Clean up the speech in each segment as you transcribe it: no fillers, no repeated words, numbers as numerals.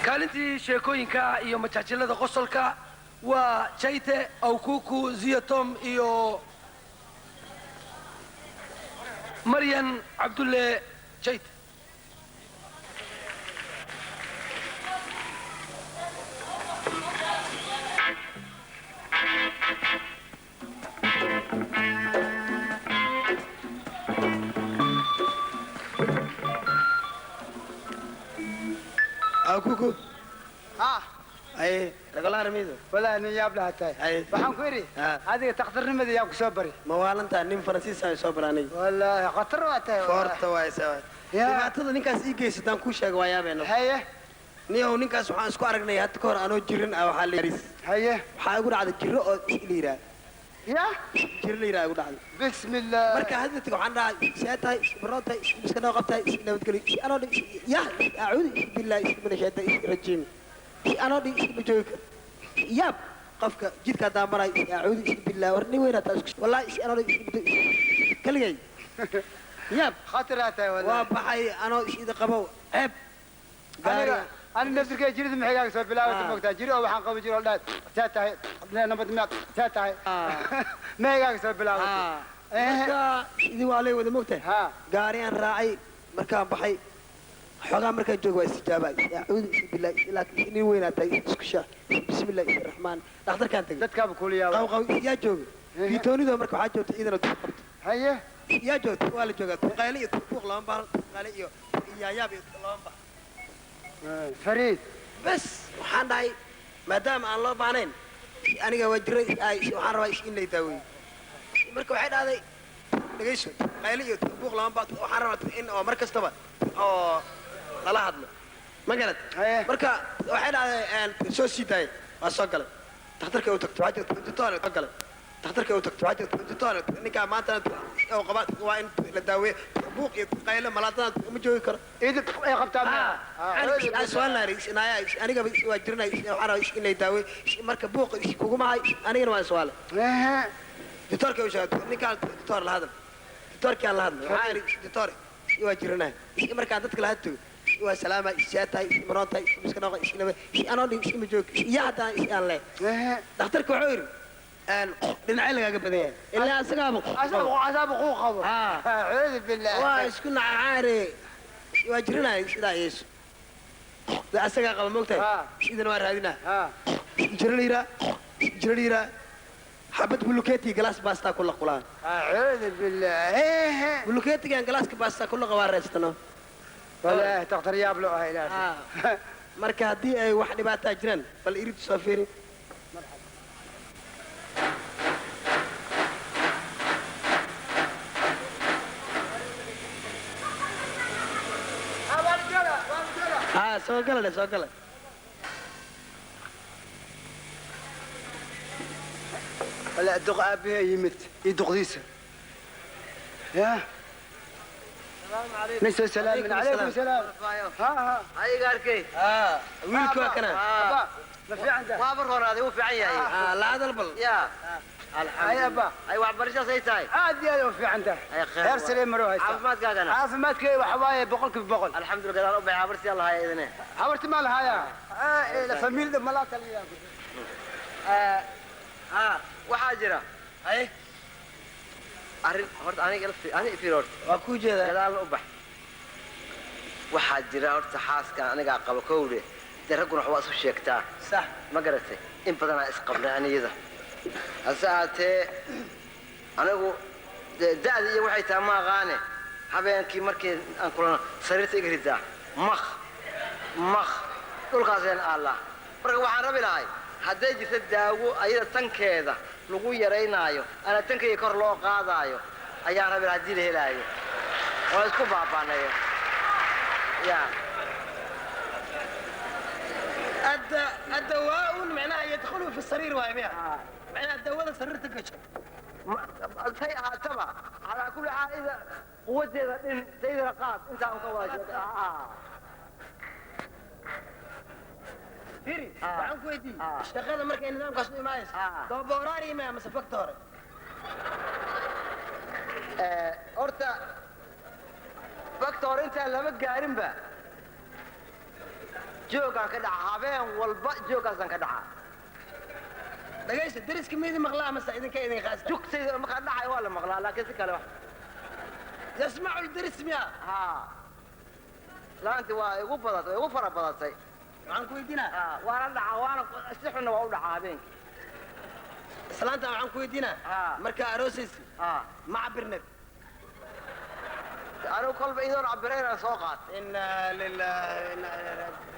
كالنتي شيكوينكا إيو متاجلة قصلكا وشايته أو كوكو زيتوم إيو مريم عبد الله شايته أو كوكو أي رجلا رميدو ولا نياب لها تاي أي بحن كوري هذه تقدر نمد ياك صبري ما والنت نيم فرنسيس صبراني ولا خطر واتاي فورت واي سوا ما تدا نينكاس إيجيس دان كوشاق ويابينو هيه نيو نينكاس waxaan isku aragnay had koor aanu jirin waxa la yaris هيه waxa ugu dhacday jiro oo isliira يا jiro liira ugu dhacday بسم الله marka hadda waxaan dhahay seetay barootay iska noo qabtay nabad gali ano ya a'uudu billahi min shaytaan rajim ano ma joogi yab qofka jidka daamaray a'uudu billahi warni weena taas wallahi ano kaligay yab خطر واتاي ولا waa baxay ano isida qabo ceeb أنا نفسي كي جريت محياك سوي بلاوي تموكتا جري أو حان قبل جري أولاد ساتاي نبض ميات ساتاي محياك سوي بلاوي marka idii waa lay wada moogtahay ها gaariyaan raacay markaan baxay xogaa markaan joogo waa istijaabay a'uudu billahi ilaahi inii weynaatay isku shaa bismillahi rahmaan dhakhtarkaan tagay dadka بكل يا qaw yaa jooga fiitoonido marka waxaa joogta idana dad qabto هيه yaa joogta waa la joogaa qayli iyo buuq lama baahan qayli iyo yaayaab iyo lama baahan فريد bas waxaan dhahay maadaama aan loo baahnayn aniga waa jiray waxaan rabaa in lay daaweeyo marka waxay dhahday dhagayso qayli iyo buuq lama baahan waxaan rabaa in oo mar kastaba oo lala hadlo ma garad marka waxay dhahday soo sii daayay waa soo galay dhakhtarka uu tagto waxaa jirta doctor soo galay dhakhtarka uu tagto waxaa jirta doctor ninka maanta oo qaba waa in la daaweeyo buuq iyo qaylo malaadana ma joogi karo إذا إيه قبتها aan su'aal naariisnaa aniga waa jirnay waxaan rabaa in lay daaweeyo marka buuq kugu mahay anigana waa su'aal إيه doctorka uu sheegay ninkaan doctor la hadal doctorka la hadal waxaan doctor waa jirnay marka dadka la hadlo waa salaama isyaatay marontay iska noqo isnaba anoo dhin isma joog yaa hadaa aan leh إيه dhakhtarka wuxuu yiri dhinacay lagaaga badan yahay ilaa asagaaba عذاب خوخه أعوذ بالله waa isku nacaare waa jirnay sidaa yeeso asagaa qaba moogtahay sidana waa raadinaa ها jiraliira xabad bulukeeti galaas baastaa ku laqulaan أعوذ بالله إيه bulukeetigan galaaska baastaa ku laqa waa reestano ولا تقدر يابلو هاي لا marka haddii ay wax dhibaataa jiraan bal irid soo fiiri soo gala soo gala ولا دق أبيه يمت يدق ديسه يا السلام عليكم نسوا السلام من عليكم السلام ها هاي قاركي wiilka waa kana أبا ما في عنده وابر هذا هو في عيا la hadal bal يا هاي أبا أي وعبرشة سيتاي عادي هذا في عنده أي خير يرسل مرو هاي عافمات كاغنا عافمات كي وحواي بقول كيف بقول الحمد لله رب عبرتي الله هاي إذنه حورت مال هاي لا فاميل ده ملاك اللي وحاجرة ay أرين هرت أنا قلت أنا في رورت waa ku jeedaa gadaal u bax waxaa jira horta xaaskan aniga qabo kowre daraguna wax waa isu sheegtaa sax ma garatay in badan aan isqabnay aniyada hase ahaatee anigu da'da iyo waxay tahay ma aqaane habeenkii markii aan kulana sariirta iga ridaa maq dhulkaaseen allah marka waxaan rabi lahay hadday jirta daawo ayada tankeeda lagu yaraynaayo ana tankayga kor loo qaadaayo ayaan rabi lahaa haddii la helaayo waa isku baabaanayo ya الدواء معناها يدخلوا في السرير ويبيع معناها الدواء سرير تقشر say ahaataba calaa kulli xaal ida quwadeeda dhin saydana qaad intaan ka wada فيري waxaan ku weydiiyey shaqada markay nidaamkaas u imaayso dooboraari ma ama safagta hore horta fakta hore intaan lama gaarinba joogaan ka dhaca habeen walba joogaasaan ka dhacaa dhagaysta dariska miydi maqlaa mase idinka idin khaasta jugtayda markaa dhacay waa la maqlaa laakiin si kale wax yasmacu ldaris miya haa laanti waa igu badatay waa igu fara badatay waxaan ku weydiinaa waana dhacaa waana si xunna waa u dhacaa habeenkii islaanta waxaan ku weydiinaa markaa aroosaysi ma cabirned anigu kolba idoon cabiraynaan soo qaatay inaa lillahi inaa ilaihi raaji'uun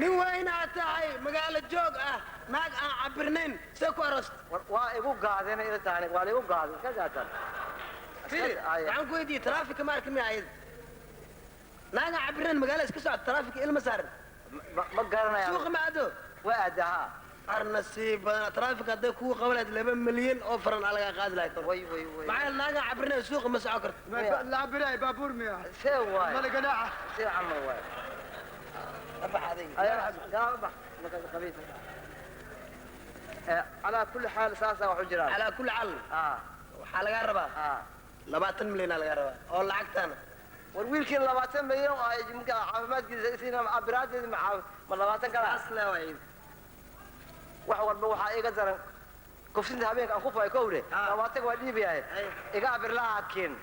nin weynaad tahay magaalo joog ah naag aan cabirnayn see ku aroosta waa igu gaadeen ila tahay waa la igu gaadin ka gaatan firi waxaan ku weydiiyey taraafika ma arki miya ayada naag aan cabirnayn magaalo iska socota taraafika ilma saaran ma garanaya suuqa ma ado waa aadahaa ar nasiib badan taraafika hadday kugu qabanayd 2 milyan oo faran aa lagaa qaadi lahay way maxaa naagaan cabirnayn suuqa ma socon karto la cabiraay baabuur miya see waay mala ganaaca see camal waay abax adayga ayaa bax qabiis على كل حال ساسا وحجرا على كل حال waxaa lagaa rabaa 20 milyan aa lagaa rabaa oo lacagtaana war wiilkii 20 milyan oo ay jimka caafimaadkiisa isina abiraadeed ma 20 kala asla way wax walba waxa iga daran kufsinta habeenka aan ku fay kowre 20 waa dhiib yahay iga abir laakiin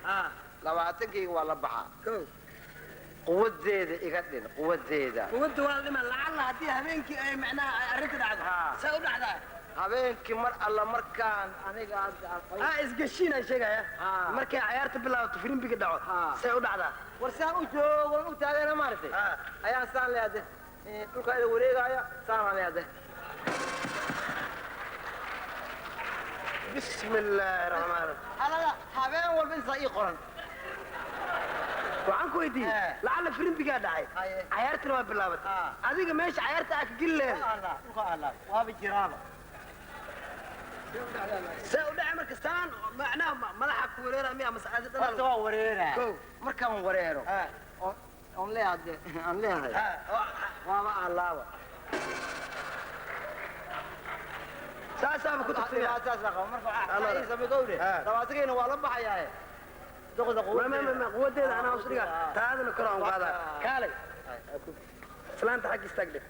20 waa la baxa quwadeeda iga dhin quwadeeda quwada waa dhima lacala hadii habeenkii ay macnaa arrinta dhacdo saa u dhacdaa habeenkii mar alla markaan aniga isgashiin aan sheegaya markay ciyaarta bilaabato filimbiga dhaco say u dhacdaa war saan u joogo u taagana maartay ayaan saan leeyahay dhulka ila wareegaya saan leeyahay bismillaahi rahmaani rahiim habeen walba inta ii qoran waxaan ku weydiiyey lacala filimbigaa dhacay ciyaartana waa bilaabatay adiga meesha ciyaarta aa ka geli lehed waaba jiraaba see u dhacay marka saan macnaha madaxa ku wareera miya masaadi horta waa wareeraa markaan wareero on leeyahay waaba allaaba saasaaba ku tagtay marka waa la baxayaa quwadeeda anaa hoos dhiga taadana kor aan qaadaa kaalay islaanta xag istaagde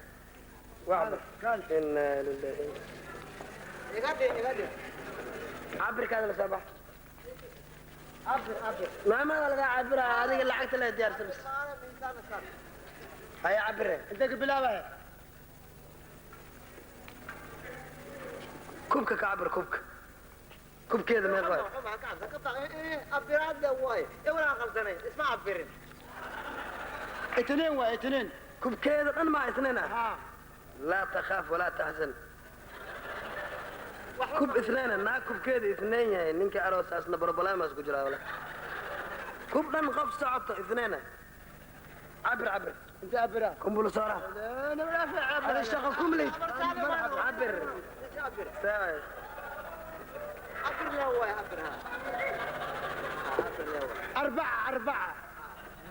cabirkaada la soo bax maamada lagaa cabiraya adiga lacagta la diyaarsan haya cabire intee ka bilaabaya kubka ka cabir kubka kubkeeda meeq waay abiraada waay ewalaa qaldanay isma abirin اثنين واثنين kubkeeda dhan maa isnayna laa takhaaf walaa taxzan kub isnayna naa kubkeeda isnayn yahay ninka aroosaasna barbalaamaas ku jiraa wala kub dhan qof socoto isnayna cabir cabir انت عبرها kumbulu soora انا ولا في عبر هذا الشغل كملي عبر ساوي abir la waay abirha أربعة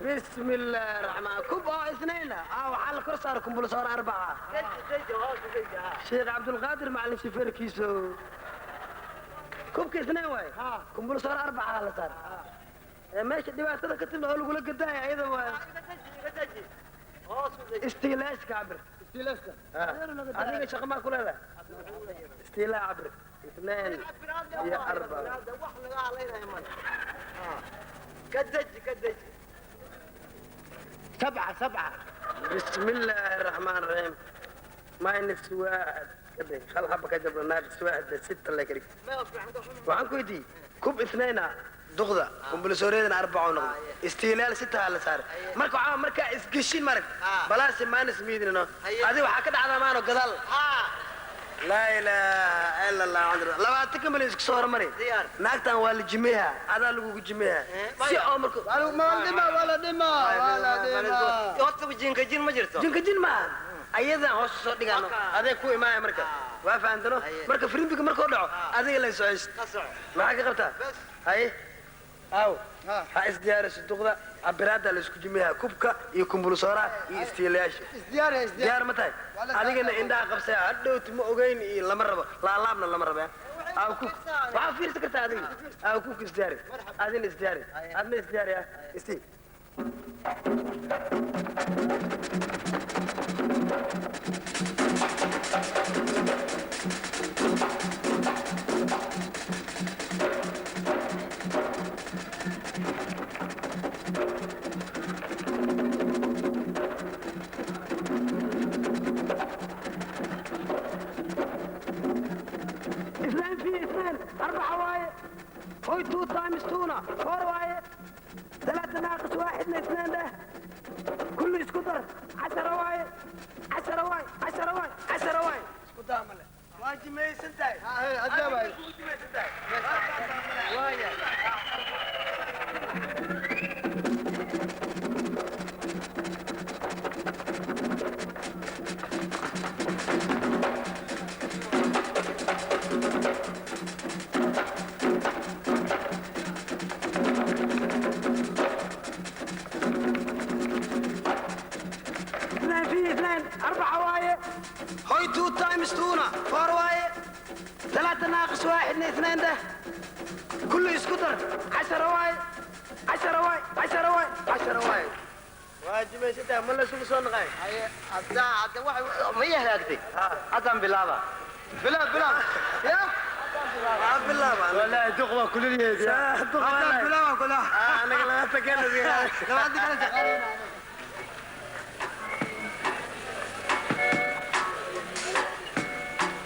بسم الله الرحمن كوب اثنين وحال كرسار كمبل صار 4 شيخ عبد القادر معلم شفير كيسو كوب اثنين واي كمبل صار 4 على صار ماشي دبعتها كتب له لو قداي ايضا واي استيلاش كعبر استيلاسكا هذه شغل ما كلها استيلاء عبر 2 يا 4 كدج 7 بسم الله الرحمن الرحيم ما نفس واحد كده خل حبك جبر ناقص واحد 6 الله يكرمك وعنكو يدي كوب اثنين دغدا كومبلسوريدنا 4 ونقض استيلال 6 على صار marka isgashin mark balaas maanis miidino adi waxa ka dhacda maano gadaal la ilaaha illa allah labaatan kamil isku soo hormari naagtan waa la jimeeyaa adaa lagu jimeeyaa si oo marka ولا دما horta jinka jin ma jirto jinka jin ma ayadan hoos soo dhigano aday ku imaaya marka waa faantano marka firimbiga marka uu dhaco adiga la soo hayst maxaa ka qabtaa hay aw ha isdiyaariso duqda abiraada la isku jimeeyaa kubka iyo kumbulsoora iyo istiilayaasha diyaar ma tahay adigana indhaha qabsay hadhowti ma ogeyn iyo lama rabo laalaabna lama rabo aw ku waxaa fiirsan kartaa adiga aw ku isdiyaari adina isdiyaari adna isdiyaari istii هوي 2 تايمز 2 4 واي 3 ناقص 1 2 ده كله اسكتر 10 واي 10 واي 10 واي 10 واي اسكتر مله واجي ما يسنتاي أجاب هاي وايا اثنين 4 واي هوي 2 تايمز 2 4 واي 3 ناقص 1 2 ده كله اسكتر 10 واي 10 واي 10 واي 10 واي واجب يا سيدي ما لا سوق صنقاي هاي هذا واحد ما يهلاكتي هذا بلابا بلا يا بالله والله دغوا كل اليد بلابا كلها انا قلت لك انا